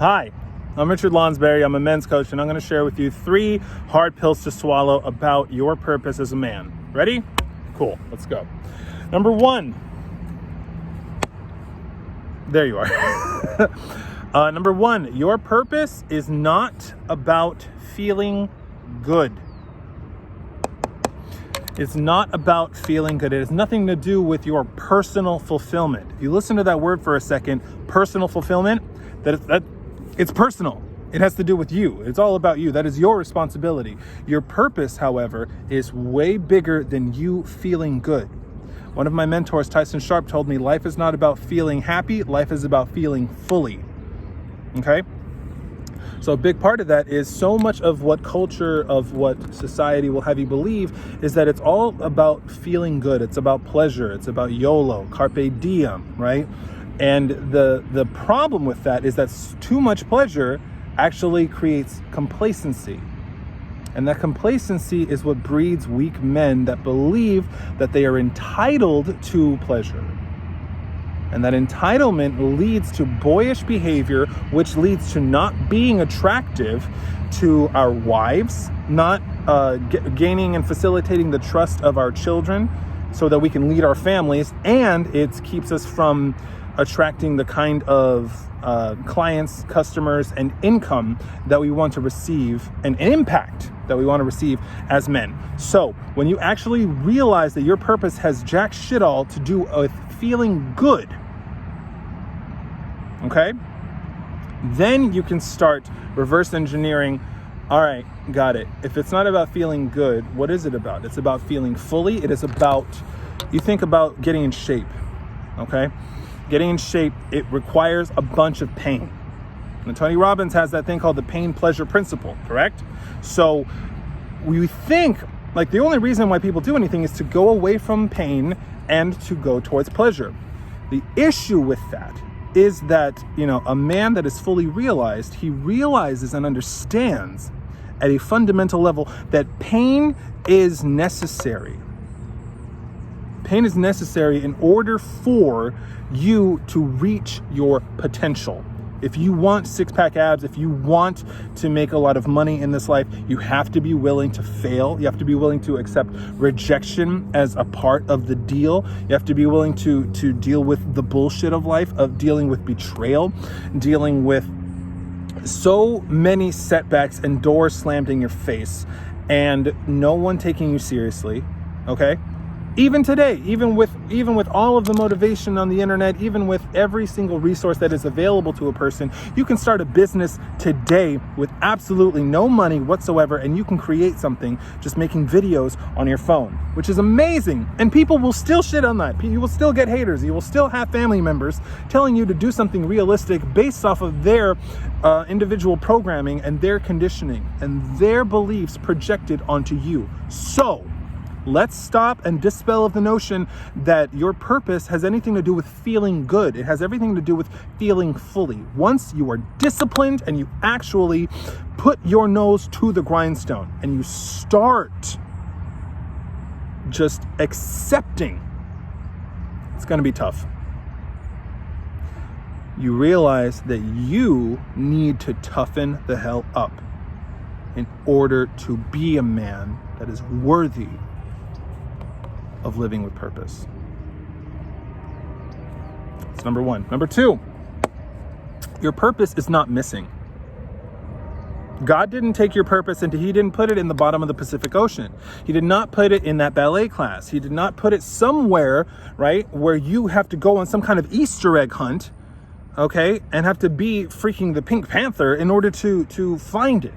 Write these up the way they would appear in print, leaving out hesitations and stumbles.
Hi, I'm Richard Lonsberry. I'm a men's coach, and I'm going to share with you 3 hard pills to swallow about your purpose as a man. Ready? Cool. Let's go. Number 1. There you are. Number 1, your purpose is not about feeling good. It's not about feeling good. It has nothing to do with your personal fulfillment. If you listen to that word for a second, personal fulfillment, that it's personal. It has to do with you. It's all about you. That is your responsibility. Your purpose, however, is way bigger than you feeling good. One of my mentors, Tyson Sharp, told me life is not about feeling happy. Life is about feeling fully. Okay? So a big part of that is so much of what culture, of what society will have you believe is that it's all about feeling good. It's about pleasure. It's about YOLO, carpe diem, right? And the problem with that is that too much pleasure actually creates complacency. And that complacency is what breeds weak men that believe that they are entitled to pleasure. And that entitlement leads to boyish behavior, which leads to not being attractive to our wives, not gaining and facilitating the trust of our children so that we can lead our families, and it keeps us from attracting the kind of clients, customers, and income that we want to receive, and an impact that we want to receive as men. So when you actually realize that your purpose has jack shit all to do with feeling good, okay, then you can start reverse engineering. All right, got it. If it's not about feeling good, what is it about? It's about feeling fully. It is about, you think about getting in shape, okay? Getting in shape, it requires a bunch of pain. And Tony Robbins has that thing called the pain-pleasure principle, correct? So we think like the only reason why people do anything is to go away from pain and to go towards pleasure. The issue with that is that, a man that is fully realized, he realizes and understands at a fundamental level that pain is necessary. Pain is necessary in order for you to reach your potential. If you want six-pack abs, if you want to make a lot of money in this life, you have to be willing to fail. You have to be willing to accept rejection as a part of the deal. You have to be willing to deal with the bullshit of life, of dealing with betrayal, dealing with so many setbacks and doors slammed in your face, and no one taking you seriously, okay? Even today, even with all of the motivation on the internet, even with every single resource that is available to a person, you can start a business today with absolutely no money whatsoever, and you can create something just making videos on your phone, which is amazing. And people will still shit on that. You will still get haters. You will still have family members telling you to do something realistic based off of their individual programming and their conditioning and their beliefs projected onto you. So let's stop and dispel of the notion that your purpose has anything to do with feeling good. It has everything to do with feeling fully. Once you are disciplined and you actually put your nose to the grindstone and you start just accepting, it's going to be tough. You realize that you need to toughen the hell up in order to be a man that is worthy of living with purpose. That's number 1. Number 2, your purpose is not missing. God didn't take your purpose and he didn't put it in the bottom of the Pacific Ocean. He did not put it in that ballet class. He did not put it somewhere, right, where you have to go on some kind of Easter egg hunt, okay, and have to be freaking the Pink Panther in order to find it.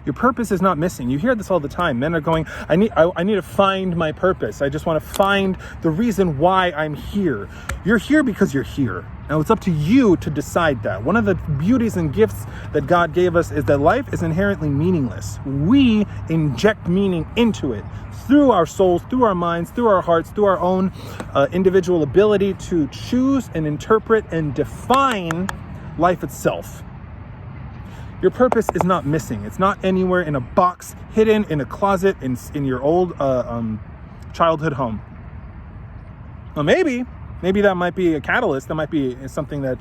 Your purpose is not missing. You hear this all the time. Men are going, I need to find my purpose. I just want to find the reason why I'm here. You're here because you're here. Now it's up to you to decide that. One of the beauties and gifts that God gave us is that life is inherently meaningless. We inject meaning into it through our souls, through our minds, through our hearts, through our own individual ability to choose and interpret and define life itself. Your purpose is not missing. It's not anywhere in a box, hidden in a closet in your old childhood home. Well, maybe that might be a catalyst. That might be something that,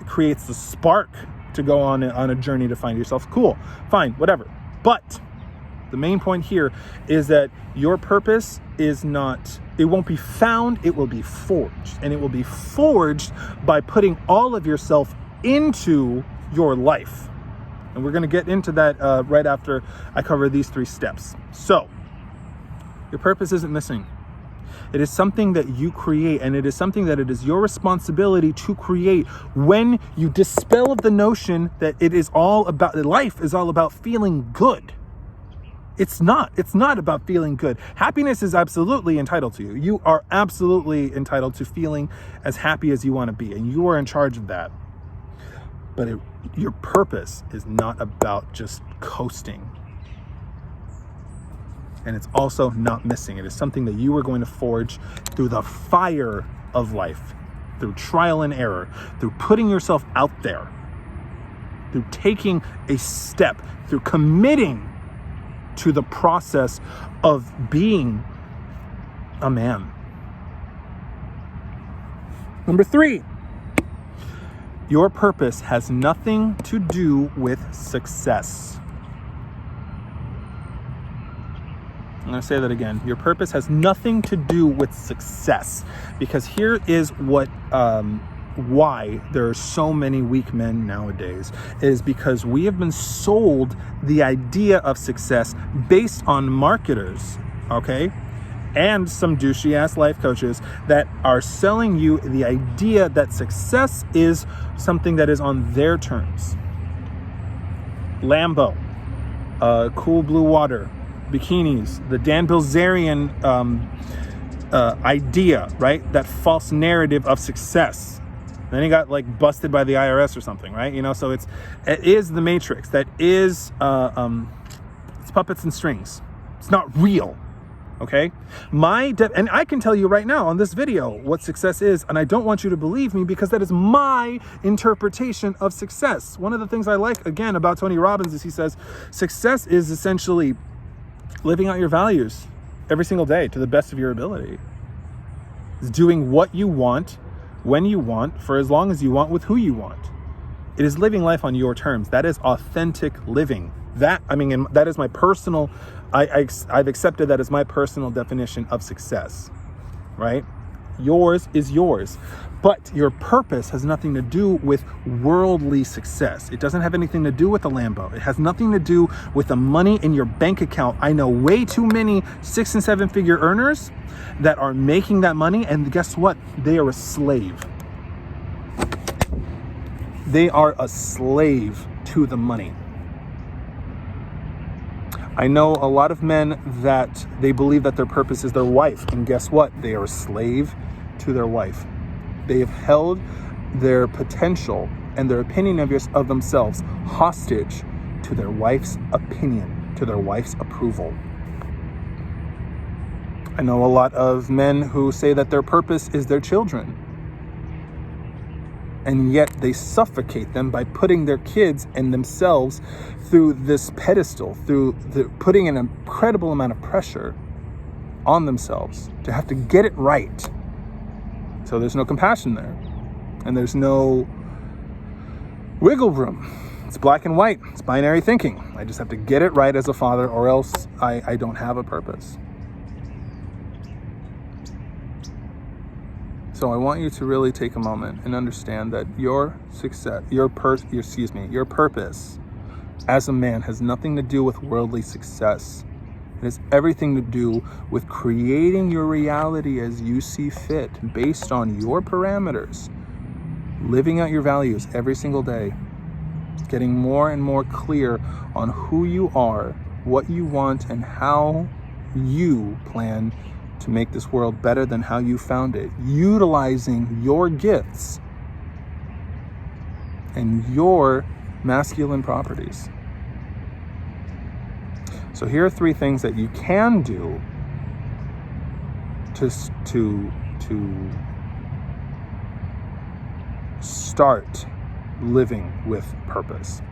creates the spark to go on a journey to find yourself. Cool, fine, whatever. But the main point here is that your purpose is not, it won't be found, it will be forged. And it will be forged by putting all of yourself into your life. And we're going to get into that right after I cover these 3 steps. So, your purpose isn't missing. It is something that you create, and it is something that it is your responsibility to create when you dispel the notion that it is all about, life is all about feeling good. It's not about feeling good. Happiness is absolutely entitled to you. You are absolutely entitled to feeling as happy as you want to be, and you are in charge of that. But your purpose is not about just coasting. And it's also not missing. It is something that you are going to forge through the fire of life, through trial and error, through putting yourself out there, through taking a step, through committing to the process of being a man. Number 3, your purpose has nothing to do with success. I'm going to say that again. Your purpose has nothing to do with success, because here is why there are so many weak men nowadays, is because we have been sold the idea of success based on marketers, okay? And some douchey ass life coaches that are selling you the idea that success is something that is on their terms. Lambo, cool blue water, bikinis, the Dan Bilzerian idea, right? That false narrative of success. Then he got like busted by the IRS or something, right? You know, so it is the Matrix. That is, it's puppets and strings. It's not real. Okay, and I can tell you right now on this video what success is, and I don't want you to believe me because that is my interpretation of success. One of the things I like, again, about Tony Robbins is he says success is essentially living out your values every single day to the best of your ability. It's doing what you want, when you want, for as long as you want, with who you want. It is living life on your terms. That is authentic living. That is my personal, I've accepted that as my personal definition of success, right? Yours is yours. But your purpose has nothing to do with worldly success. It doesn't have anything to do with the Lambo. It has nothing to do with the money in your bank account. I know way too many 6- and 7-figure earners that are making that money, and guess what? They are a slave. They are a slave to the money. I know a lot of men that they believe that their purpose is their wife, and guess what? They are a slave to their wife. They have held their potential and their opinion of themselves hostage to their wife's opinion, to their wife's approval. I know a lot of men who say that their purpose is their children, and yet they suffocate them by putting their kids and themselves through this pedestal, through putting an incredible amount of pressure on themselves to have to get it right. So there's no compassion there, and there's no wiggle room. It's black and white. It's binary thinking. I just have to get it right as a father, or else I don't have a purpose. So I want you to really take a moment and understand that your success, your purpose as a man has nothing to do with worldly success. It has everything to do with creating your reality as you see fit, based on your parameters, living out your values every single day, getting more and more clear on who you are, what you want, and how you plan to make this world better than how you found it, utilizing your gifts and your masculine properties. So here are 3 things that you can do to start living with purpose.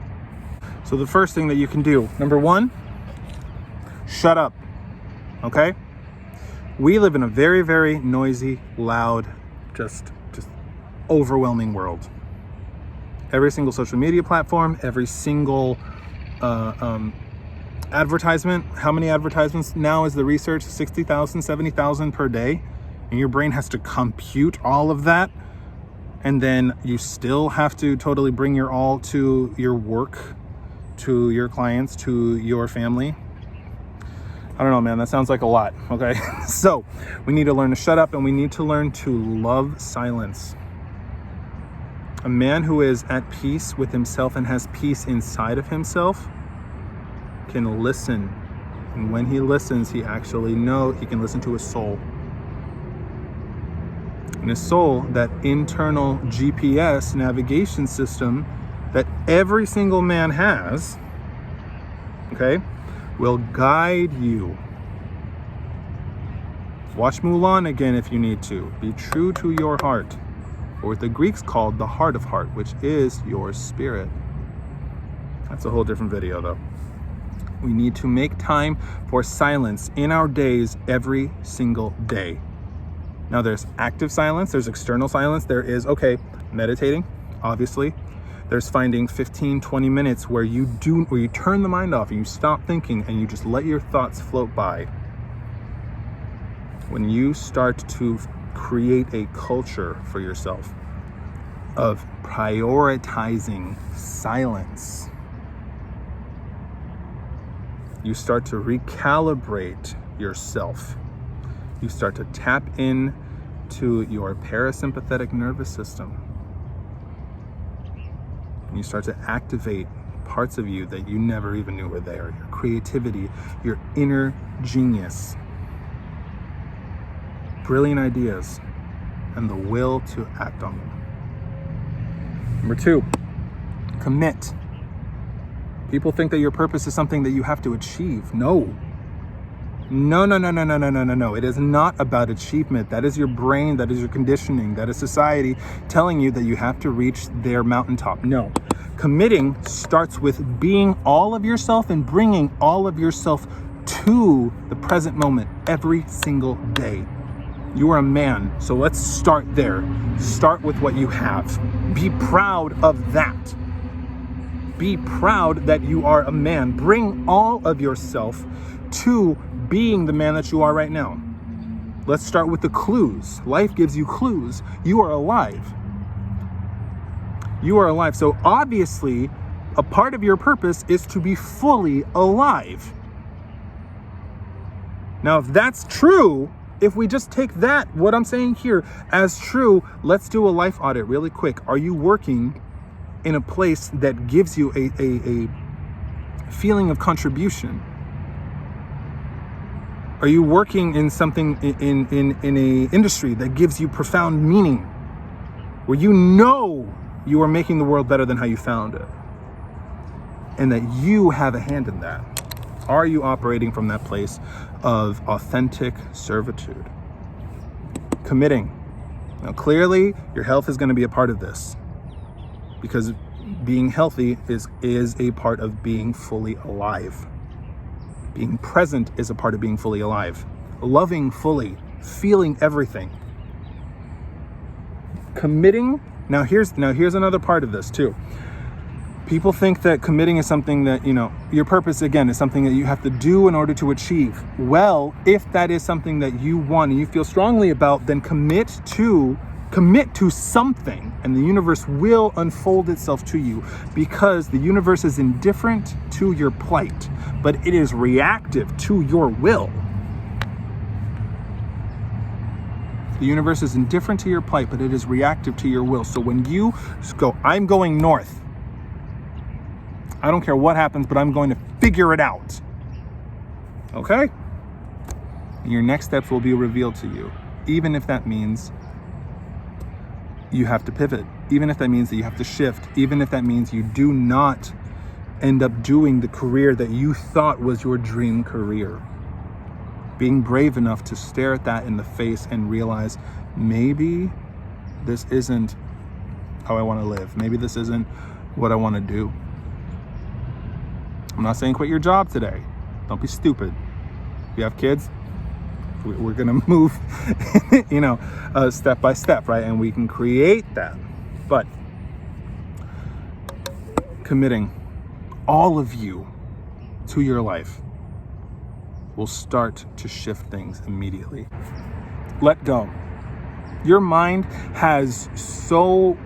So the first thing that you can do, number 1, shut up, okay? We live in a very, very noisy, loud, just overwhelming world. Every single social media platform, every single advertisement. How many advertisements now is the research? 60,000, 70,000 per day. And your brain has to compute all of that. And then you still have to totally bring your all to your work, to your clients, to your family. I don't know, man, that sounds like a lot, okay? So we need to learn to shut up, and we need to learn to love silence. A man who is at peace with himself and has peace inside of himself can listen. And when he listens, he actually knows, he can listen to his soul. And his soul, that internal GPS navigation system that every single man has, okay, will guide you. Watch Mulan again if you need to. Be true to your heart, or what the Greeks called the heart of heart, which is your spirit. That's a whole different video though. We need to make time for silence in our days every single day. Now there's active silence, there's external silence, there is, okay, meditating, obviously. There's finding 15, 20 minutes where you turn the mind off, and you stop thinking, and you just let your thoughts float by. When you start to create a culture for yourself of prioritizing silence, you start to recalibrate yourself. You start to tap in to your parasympathetic nervous system. You start to activate parts of you that you never even knew were there. Your creativity, your inner genius, brilliant ideas, and the will to act on them. Number 2, commit. People think that your purpose is something that you have to achieve. No. No. It is not about achievement. That is your brain, that is your conditioning, that is society telling you that you have to reach their mountaintop. No. Committing starts with being all of yourself and bringing all of yourself to the present moment every single day. You are a man, so let's start there. Start with what you have. Be proud of that. Be proud that you are a man. Bring all of yourself to being the man that you are right now. Let's start with the clues. Life gives you clues. You are alive. You are alive. So obviously, a part of your purpose is to be fully alive. Now, if that's true, if we just take that, what I'm saying here, as true, let's do a life audit really quick. Are you working in a place that gives you a feeling of contribution? Are you working in something in a industry that gives you profound meaning, where you know you are making the world better than how you found it, and that you have a hand in that? Are you operating from that place of authentic servitude? Committing. Now, clearly, your health is going to be a part of this, because being healthy is a part of being fully alive. Being present is a part of being fully alive. Loving fully, feeling everything. Committing. Now here's another part of this too. People think that committing is something that, your purpose, again, is something that you have to do in order to achieve. Well, if that is something that you want and you feel strongly about, then commit to something, and the universe will unfold itself to you, because the universe is indifferent to your plight, but it is reactive to your will. The universe is indifferent to your plight, but it is reactive to your will. So when you go, I'm going north, I don't care what happens, but I'm going to figure it out. Okay? And your next steps will be revealed to you, even if that means you have to pivot, even if that means that you have to shift, even if that means you do not end up doing the career that you thought was your dream career. Being brave enough to stare at that in the face and realize, maybe this isn't how I want to live. Maybe this isn't what I want to do. I'm not saying quit your job today. Don't be stupid. If you have kids, we're going to move, step by step, right? And we can create that. But committing all of you to your life will start to shift things immediately. Let go. Your mind has so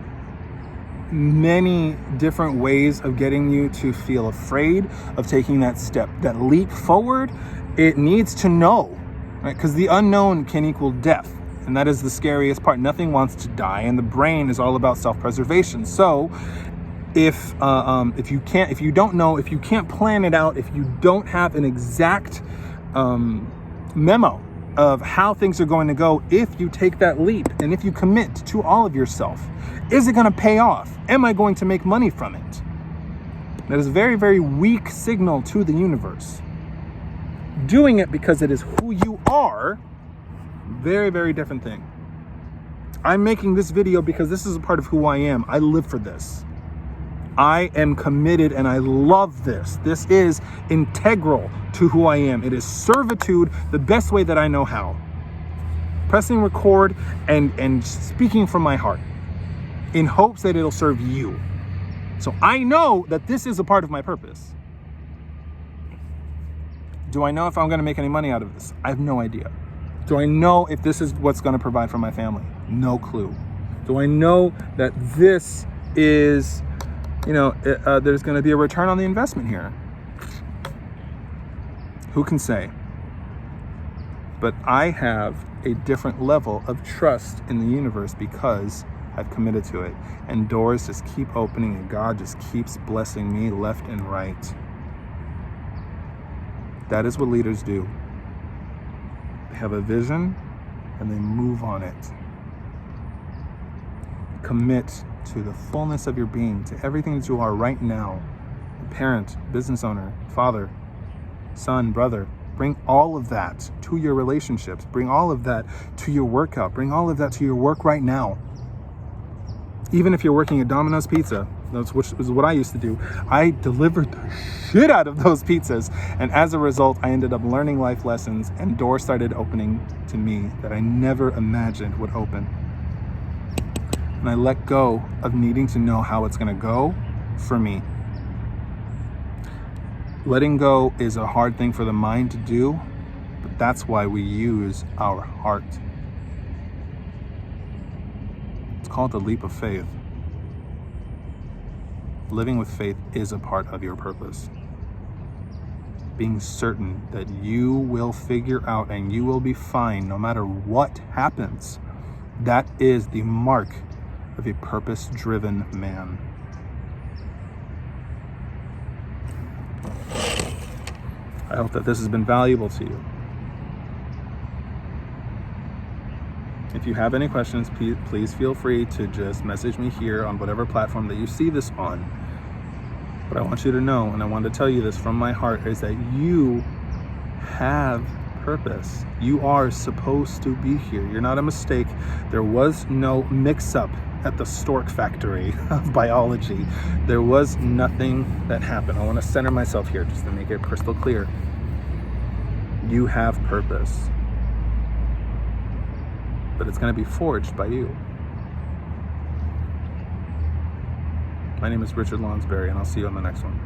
many different ways of getting you to feel afraid of taking that step, that leap forward. It needs to know, right? Because the unknown can equal death. And that is the scariest part. Nothing wants to die, and the brain is all about self-preservation. So if you don't know, if you can't plan it out, if you don't have an exact memo of how things are going to go, if you take that leap and if you commit to all of yourself, is it going to pay off? Am I going to make money from it? That is a very, very weak signal to the universe. Doing it because it is who you are, very, very different thing. I'm making this video because this is a part of who I am. I live for this. I am committed and I love this. This is integral to who I am. It is servitude the best way that I know how. Pressing record and speaking from my heart in hopes that it'll serve you. So I know that this is a part of my purpose. Do I know if I'm going to make any money out of this? I have no idea. Do I know if this is what's going to provide for my family? No clue. Do I know that this is, there's going to be a return on the investment here? Who can say? But I have a different level of trust in the universe because I've committed to it. And doors just keep opening and God just keeps blessing me left and right. That is what leaders do. They have a vision and they move on it. Commit to the fullness of your being, to everything that you are right now. Parent, business owner, father, son, brother. Bring all of that to your relationships. Bring all of that to your workout. Bring all of that to your work right now. Even if you're working at Domino's Pizza, which is what I used to do, I delivered the shit out of those pizzas. And as a result, I ended up learning life lessons and doors started opening to me that I never imagined would open. And I let go of needing to know how it's going to go for me. Letting go is a hard thing for the mind to do, but that's why we use our heart. It's called the leap of faith. Living with faith is a part of your purpose. Being certain that you will figure out and you will be fine no matter what happens. That is the mark of a purpose-driven man. I hope that this has been valuable to you. If you have any questions, please feel free to just message me here on whatever platform that you see this on. But I want you to know, and I want to tell you this from my heart, is that you have purpose. You are supposed to be here. You're not a mistake. There was no mix-up at the stork factory of biology. There was nothing that happened. I want to center myself here just to make it crystal clear. You have purpose. But it's going to be forged by you. My name is Richard Lonsberry, and I'll see you on the next one.